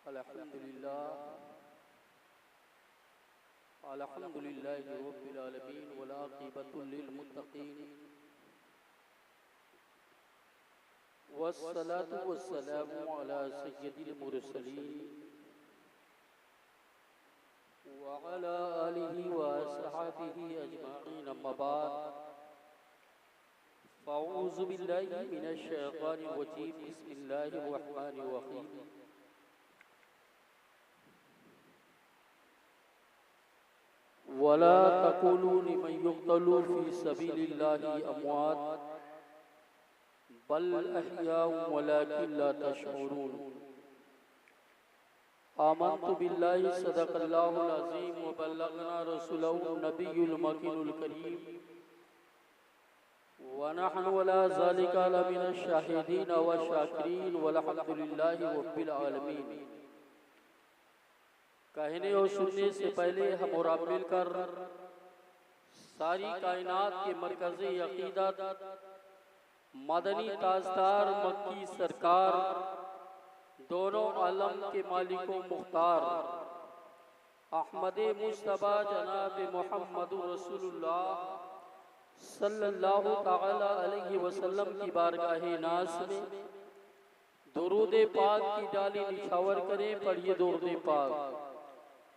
अल्हम्दुलिल्लाहि रब्बिल आलमीन वल आक़िबतु लिल मुत्तक़ीन वस्सलातु वस्सलामु अला सय्यिदिल मुरसलीन व अला आलिहि व अस्हाबिहि अजमाईन अम्मा बाद फ़अऊज़ु बिल्लाहि मिनश शैतानिर रजीम बिस्मिल्लाहिर रहमानिर रहीम वला तक़ूलू लिमन युक़्तलू फ़ी सबीलिल्लाहि अमवात बल अहयाउ वलाकिन ला तशऊरून। आमन्तु बिल्लाहि सदक़ल्लाहुल अज़ीम व बल्लगना रसूलहु नबियुल मकीनुल करीम व नहनु अला ज़ालिका लमिनश शाहिदीन व शाकिरीन वल्हम्दुलिल्लाहि रब्बिल आलमीन। कहने और सुनने से पहले हम और आप मिलकर सारी कायनात के मरकज़ी अक़ीदत मदनी ताजदार मक्की सरकार दोनों आलम के मालिकों मुख्तार अहमद मुस्तफ़ा जनाब मुहम्मदुर रसूलुल्लाह सल्लल्लाहु तआला अलैहि वसल्लम की बारगाह नाज़ में दुरूद पाक की डाली निछावर करें। पढ़िए दुरूद पाक।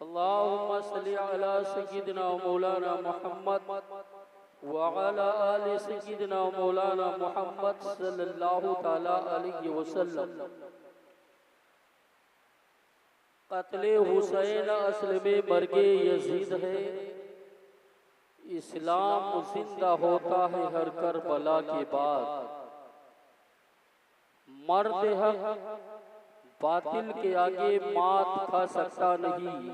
अल्लाहुम्मा सल्लि अला सय्यिदिना मौलाना मुहम्मद व अला आलि सय्यिदिना मौलाना मुहम्मद सल्लल्लाहु तआला अलैहि वसल्लम। क़त्ले हुसैन असल में मर्गे यजीद है, इस्लाम जिंदा होता है हर करबला के बाद। मर्द हक बातिल के आगे मात खा सकता नहीं,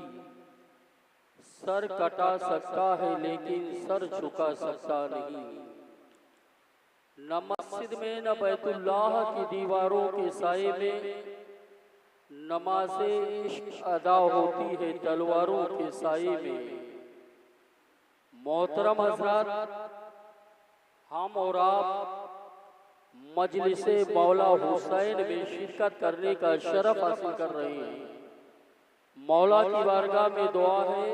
सर कटा सकता है लेकिन सर झुका सकता नहीं। न मस्जिद में न बैतुल्लाह की दीवारों के साए में नमाज़े इश्क अदा होती है तलवारों के साए में। मोहतरम हज़रात, हम और आप मजलिसे मौला हुसैन में शिरकत करने का शरफ हासिल कर रहे हैं। मौला की बारगाह में दुआ है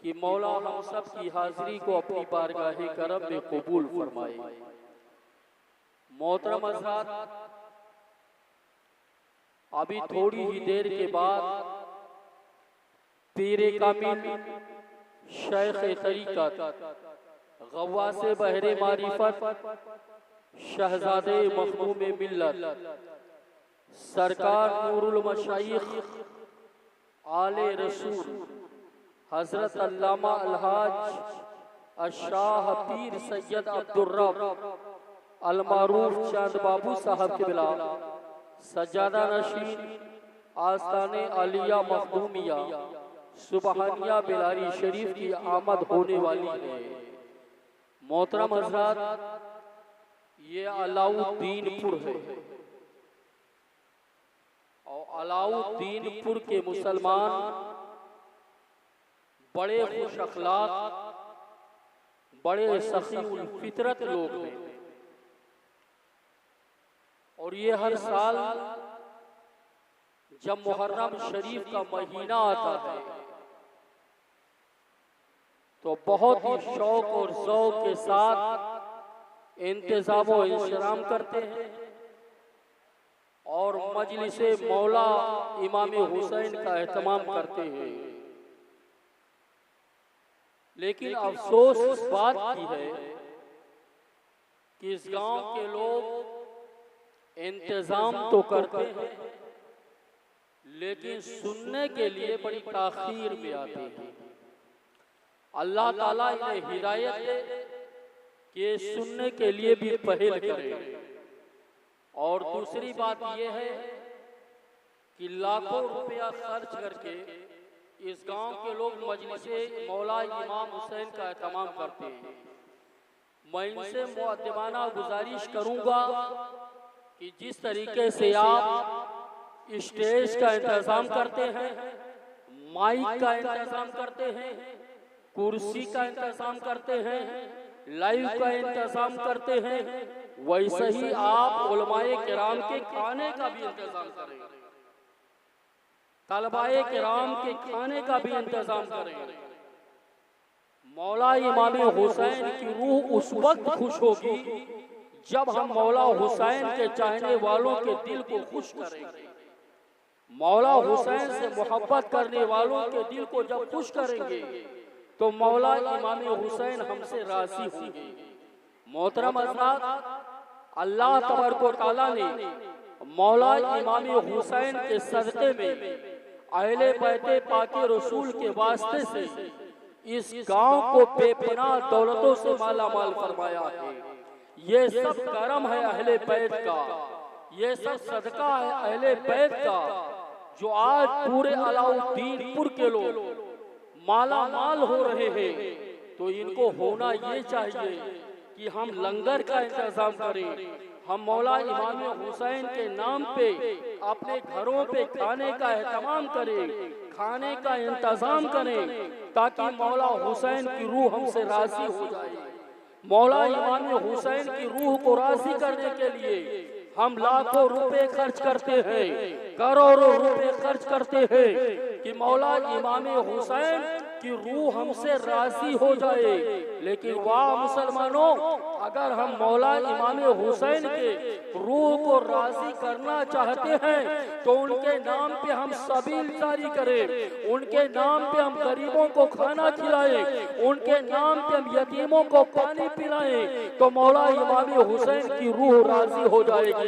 कि मौला हम सब की हाजिरी को अपनी बारगाह करम में कबूल फरमाए। मोहतरम हज़रात, अभी थोड़ी ही देर के बाद पीरे कामिल शेख तरीक़त गव्वासे बहरे मारिफत शहजादे मखदूम मिल्लत सरकार नूरुल मशाइख आले रसूल हजरत अल्लामा अलहाज अशाह पीर सैयद अब्दुर्रब अलमारूफ चांद बाबू साहब के बिला सज्जादा नशीन आस्ताने आलिया मखदूमिया सुबहानिया बिलारी शरीफ की आमद होने वाली है। मोहतरम हज़रात, ये अलाउद्दीनपुर है और अलाउद्दीनपुर के मुसलमान बड़े खुश अखलाक, बड़े सखीउल फितरत लोग हैं और ये हर साल जब मुहर्रम शरीफ का महीना आता है तो बहुत ही शौक और ज़ौक़ के साथ इंतज़ाम व इंतज़ाम करते हैं और मजलिसे मौला इमाम हुसैन का एहतमाम करते हैं। लेकिन अफसोस इस बात की है कि इस गांव के लोग इंतज़ाम तो करते हैं लेकिन सुनने के लिए बड़ी ताख़ीर में आते हैं। अल्लाह ताला इन्हें हिदायत दे कि सुनने के लिए भी पहल करें। और दूसरी बात यह है कि लाखों रुपया खर्च करके इस गांव के लोग मजलिसे मौला इमाम हुसैन का एहतमाम करते हैं। मैं इनसे मुअद्दिबाना गुजारिश करूंगा कि जिस तरीके से आप स्टेज का इंतजाम करते हैं, माइक का इंतजाम करते हैं, कुर्सी का इंतजाम करते हैं, लाइव का इंतजाम करते हैं, वैसे ही आप उलमाए किराम के खाने का भी इंतजाम करें। तलबाए किराम के खाने का भी इंतजाम करें। मौला इमाम हुसैन की रूह उस वक्त खुश होगी जब हम मौला हुसैन के चाहने वालों के दिल को खुश करेंगे। मौला हुसैन से मोहब्बत करने वालों के दिल को जब खुश करेंगे तो मौला इमाम हुसैन हमसे राजी होंगे। मोहतरम हज़रात, अल्लाह तबारक व तआला ने मौला इमाम हुसैन के सदक़े में अहले बैते पाके रसूल के वास्ते से इस गांव को बेपनाह दौलतों से माला माल फरमाया है। ये सब करम है अहले बैत का, ये सब सदका है अहले बैत का, जो आज पूरे अलाउद्दीनपुर के लोग माला माल हो रहे हैं। तो इनको होना ये चाहिए कि हम लंगर का इंतजाम करें, हम मौला इमाम हुसैन के नाम पे अपने घरों पे खाने का एहतमाम करें, खाने का इंतजाम करें, ताकि मौला हुसैन की रूह हमसे राजी हो जाए। मौला इमाम हुसैन की रूह को राजी करने के लिए हम लाखों रुपए खर्च करते हैं, करोड़ों रुपए खर्च करते हैं कि मौला इमाम हुसैन की रूह हमसे राजी हो जाए। लेकिन वाह मुसलमानों, अगर हम मौला इमाम हुसैन के रूह को राजी करना चाहते हैं तो उनके नाम पे हम सबील जारी करें, उनके नाम पे हम गरीबों को खाना खिलाएं, उनके नाम पे हम यतीमों को पानी पिलाएं, तो मौला इमाम हुसैन की रूह राजी हो जाएगी।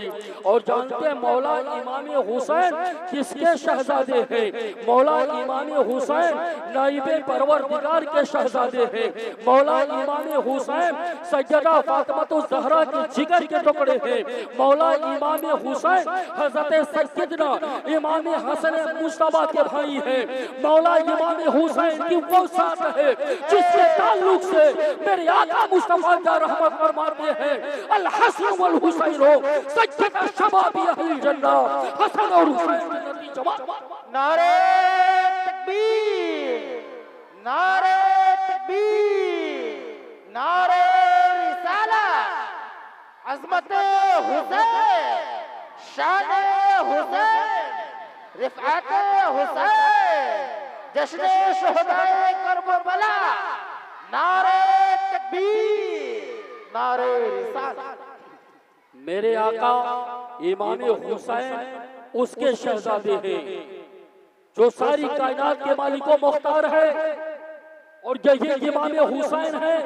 और जानते हैं मौला इमाम हुसैन किसके शहजादे हैं? मौला इमाम हुसैन नाइबे परवरदिगार के शहजादे हैं। मौला इमाम हुसैन सैयदा फातिमा ज़हरा के जिगर के टुकड़े हैं। मौला इमाम हुसैन हजरत सैयदना इमाम हसन मुस्तफा के भाई हैं। मौला इमाम हुसैन की वो साथ है जिसके ताल्लुक से मेरे आका मुस्तफा का रहमत फरमाते हैं, अल हसन वल हुसैन सैयदा शबाबी अहल जन्नत, हसन और हुसैन जन्नती जमात। नारे तकबीर, नारे तकबीर, नारे रिसालत। अज़मत हुसैन, शान हुसैन, रिफ़अत हुसैन, जश्न शुहदाए करबला। नारे तकबीर, नारे रिसालत। मेरे आका इमाम हुसैन उसके शहजादे हैं जो सारी कायनात के मालिको मुख्तार है, और यही इमाम हुसैन है,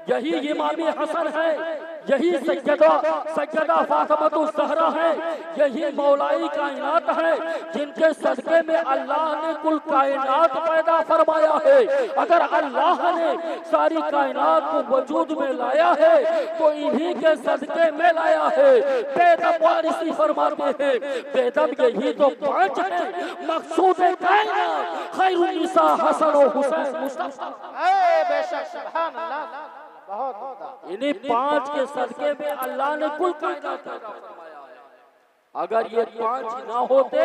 यही इमाम हसन है, यही सैयदा फातिमा ज़हरा है, यही मौलाई कायनात है जिनके सदके में अल्लाह ने कुल कायनात पैदा फरमाया है। अगर अल्लाह ने सारी कायनात को वजूद में लाया है तो इन्हीं के सदके में लाया है। बेदम वारिसी फरमाते हैं, बेदम यही तो पांच है मकसूद कायनात, खैरुन निसा हसन और हुसैन मुस्तफा। बेशक सुभान अल्लाह, इन्हीं पांच के सदके में अल्लाह ने कुल कायनात पैदा फरमाया है। अगर ये पांच ना होते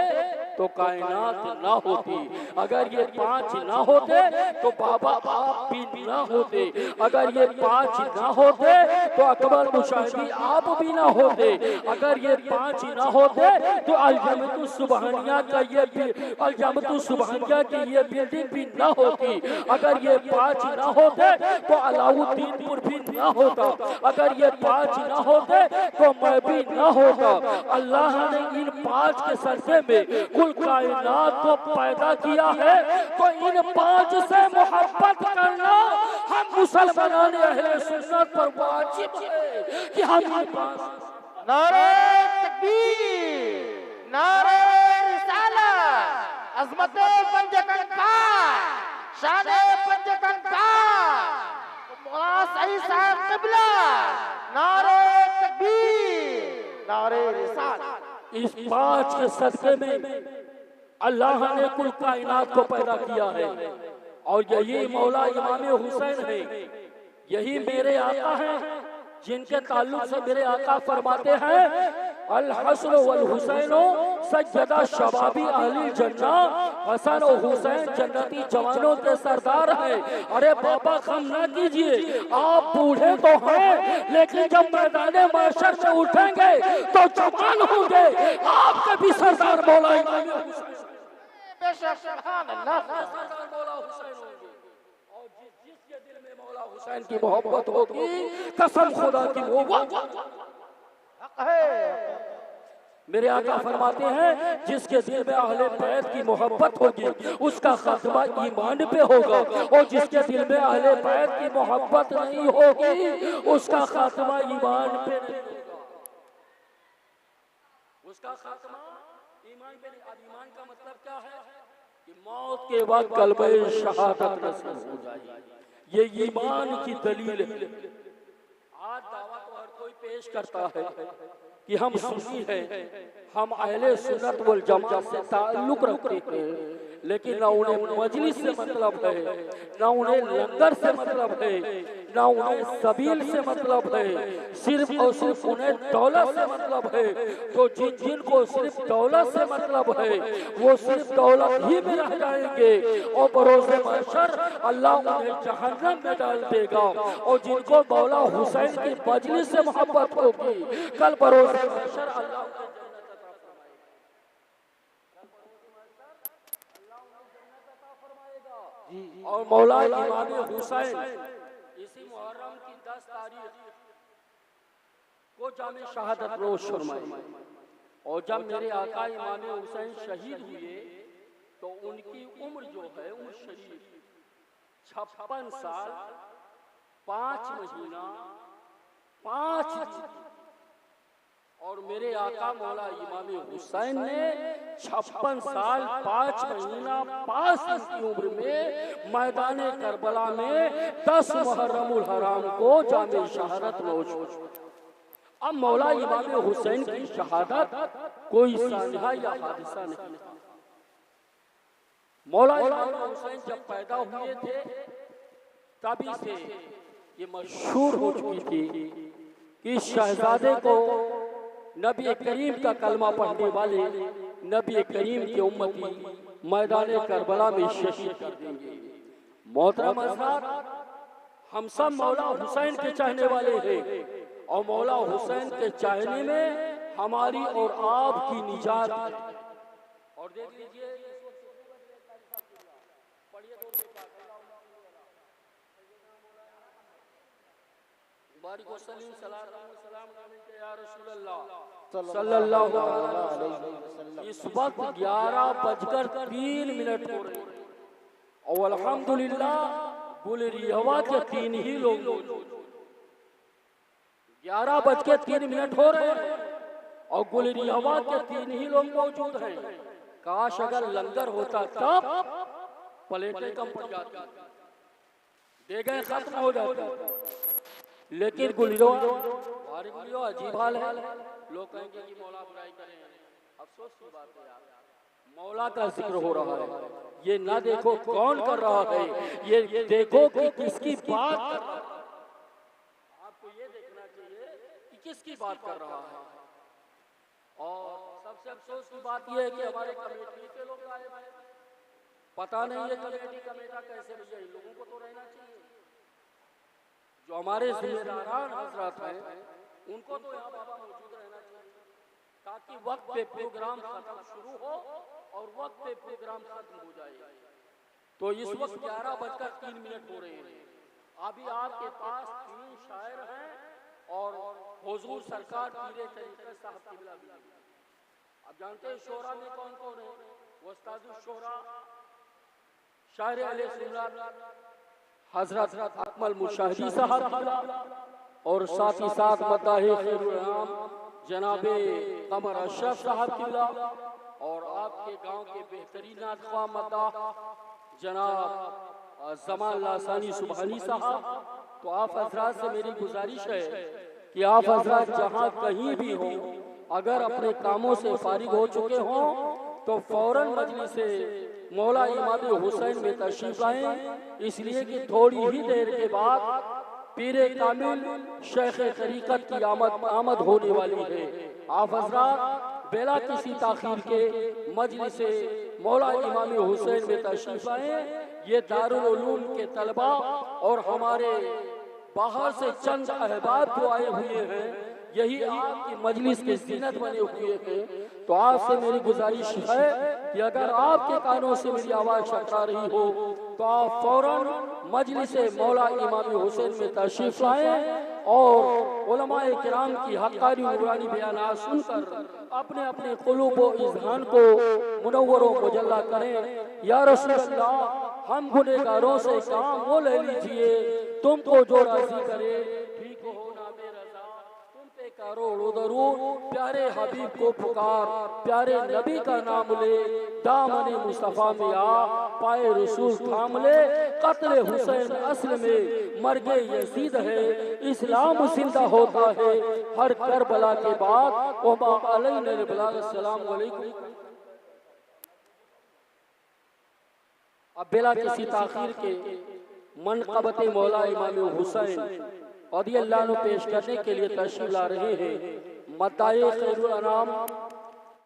तो कायनात ना होती, अगर ये पांच ना होते तो बाबा आप भी ना होते, अगर ये पांच ना होते तो अकबर मुशाहिदी आप भी ना होते, अगर ये पांच ना होते तो अल-जमतु सुबहानिया का ये अल-जमतु सुबहानिया की ये बिल्डिंग भी ना होती, अगर ये पांच ना होते तो अलाउद्दीनपुर भी ना होता, अगर ये पांच ना होते तो मैं भी ना होता। अल्लाह ने इन पांच के सदके में कुल कायनात को पैदा किया है, तो इन पांच से मोहब्बत करना हम मुसलमानान अहले सुन्नत पर वाजिब है कि हम इन पांच। नारे तकबीर, नारे रिसालत। अज़मत पंजकंकार, शान पंजकंकार, मौला सही साहब क़िबला। नारे तकबीर, नारे रिसालत। इस पांच के सदके में अल्लाह ने कुल कायनात को पैदा किया है, और यही मौला इमाम हुसैन है, यही मेरे आका हैं जिनके ताल्लुक से मेरे आका फरमाते हैं, अल हसन वल हुसैनो सैयदा शबाबी अहली जन्नत, हसन और हुसैन जन्नती जवानों के सरदार हैं। अरे बाबा कम ना कीजिए, आप बूढ़े तो हैं लेकिन जब मैदान महशर में उठेंगे तो जवान होंगे, आपके भी सरदार मौला इमाम हुसैन। बेशक सुभान अल्लाह। सरदार मौला हुसैन होंगे। और जिसके दिल में मौला हुसैन की मोहब्बत होगी, कसम खुदा की वो हक है। मेरे आका फरमाते हैं, जिसके दिल में अहले बैत की मोहब्बत होगी उसका खात्मा ईमान पे होगा, और जिसके दिल में अहले बैत की मोहब्बत नहीं होगी उसका खात्मा ईमान पे नहीं होगा। उसका खात्मा ईमान पे नहीं। अब ईमान का मतलब क्या है कि मौत के वक्त कलमे शहादत नसीब हो जाए, ये ईमान की दलील है। आज दावा तो हर कोई पेश करता है कि हम सुन्नी हैं, हम अहले सुन्नत वल जमात से ताल्लुक रखते हैं, लेकिन ना उन्हें मजलिस से मतलब है, ना उन्हें लंगर से मतलब है, ना उन्हें सबील से मतलब है, सिर्फ और सिर्फ उन्हें दौलत से मतलब है। तो जिनको सिर्फ दौलत से मतलब है वो सिर्फ दौलत ही में रह जाएंगे, और बरोज़े महशर अल्लाह उन्हें जहन्नम में डाल देगा। और जिनको मौला हुसैन की मजलिस से मोहब्बत होगी, कल बरोज़े महशर अल्लाह उन्हें जन्नत अता फरमाएगा। और मौला इमाम हुसैन इसी मुहर्रम की 10 तारीख को जामे शहादत रोज फरमाए। और जब मेरे आका इमाम हुसैन शहीद हुए तो उनकी उम्र जो है उम्र शरीफ 56 साल 5 महीना 5 दिन। और मेरे आका मौला इमाम हुसैन ने 56 साल 5 महीना 5 दिन की उम्र में मैदान करबला में 10 मुहर्रमुल हराम को जामे शहादत नोश। अब मौला इमाम हुसैन की शहादत कोई सानिहा या हादिसा नहीं था। मौला इमाम हुसैन जब पैदा हुए थे तभी से ये मशहूर हो चुकी थी कि शहजादे को नबी करीम का कलमा पढ़ने वाले नबी करीम के उम्मती मैदान करबला में शहीद कर देंगे। मोहतरम हज़रात, हम सब मौला हुसैन के चाहने वाले हैं, और मौला हुसैन के चाहने में हमारी और आपकी निजात है। और देख लीजिए इस वक्त 11:03 हो रहे हैं और अल्हम्दुलिल्लाह गुलरियवा के 3 ही लोग 11:03 हो रहे हैं और गुलरियवा के 3 ही लोग मौजूद हैं। काश अगर लंगर होता तब प्लेटें कम पड़ जाती, देगें खत्म हो जाती, लेकिन गुलरियवा अजीब हाल है। लोग कहेंगे कि मौला बुराई करें, अफसोस की बात है यार, मौला का जिक्र हो रहा है। ये ना देखो कौन कर रहा है, ये देखो कि किसकी बात कर रहा है। आपको ये देखना चाहिए कि किसकी बात कर रहा है। और सबसे अफसोस की बात यह है कि हमारे कमेटी के लोग गायब हैं। पता नहीं है कमेटी कमेटा कैसे भैया, इन लोगों को तो रहना चाहिए। जो हमारे जिम्मेदारान हजरात हैं उनको तो यहाँ बाबा मौजूद रहना चाहिए, ताकि वक्त पे प्रोग्राम खत्म शुरू हो और वक्त पे प्रोग्राम खत्म हो जाए। तो इस वक्त 11:03 हो रहे हैं। अभी आपके पास 3 शायर हैं और हुजूर सरकार पीरे तरीक़त साहब क़िबला भी। अब जानते हैं शोरा में कौन कौन है? उस्तादुल शोरा शायर अहले सुन्नत हजरत अकमल मुशाहिदी साहब और साथ ही साथ मदाही खैरुल आम जनाबे कमर अशरफ साहब क़िबला, और आपके गांव के बेहतरीन नातख़्वाह मदाह जनाब जमान लासानी सुबहानी साहब। तो आप हजरात से मेरी गुजारिश है कि आप हजरात जहाँ कहीं भी हो, अगर अपने कामों से फारिग हो चुके हों तो फौरन मजलिस से मौला इमाम हुसैन में तशरीफ लाएं, इसलिए कि थोड़ी ही देर के बाद पीरे कामिल शेख तरीक़त की आमद होने वाली है। आप हजरात बिला किसी ताखीर के मजलिस से मौला इमाम हुसैन में तशरीफ लाएं। ये दारुल उलूम के तलबा और हमारे बाहर से चंद अहबाब जो आए हुए हैं, यही आपकी मजलिस के जीनत बने हुए हैं। तो आपसे मेरी गुजारिश है कि अगर आपके कानों से मेरी आवाज़ टकरा रही हो तो आप फौरन मजलिस मौला इमाम हुसैन में तशरीफ लाएं और उलमाए किराम की हक्कानी नूरानी बयानात सुनकर अपने अपने क़ुलूब व इज़हान को मुनव्वर व मुजल्ला करें। या रसूल अल्लाह, हम गुनहगारों से काम वो ले लीजिए तुमको जो राजी करे, ठीक हो नामे रज़ा तुम पे करोड़ों दरूद। प्यारे हबीब को पुकार, प्यारे नबी का नाम ले, दामन मुस्तफ़ा में आ, पाए रसूल थाम ले। कत्ल हुसैन असल में मर्गे यजीद है, इस्लाम जिंदा होता है हर करबला के बाद। वमा अलैना इल्लल बलाग। अस्सलाम वालेकुम। अब बिला किसी ताखीर के मनक़बत मौला इमाम हुसैन रज़ियल्लाहु अन्हु पेश करने के लिए तशरीफ ला रहे हैं। मताए खैरुल अनाम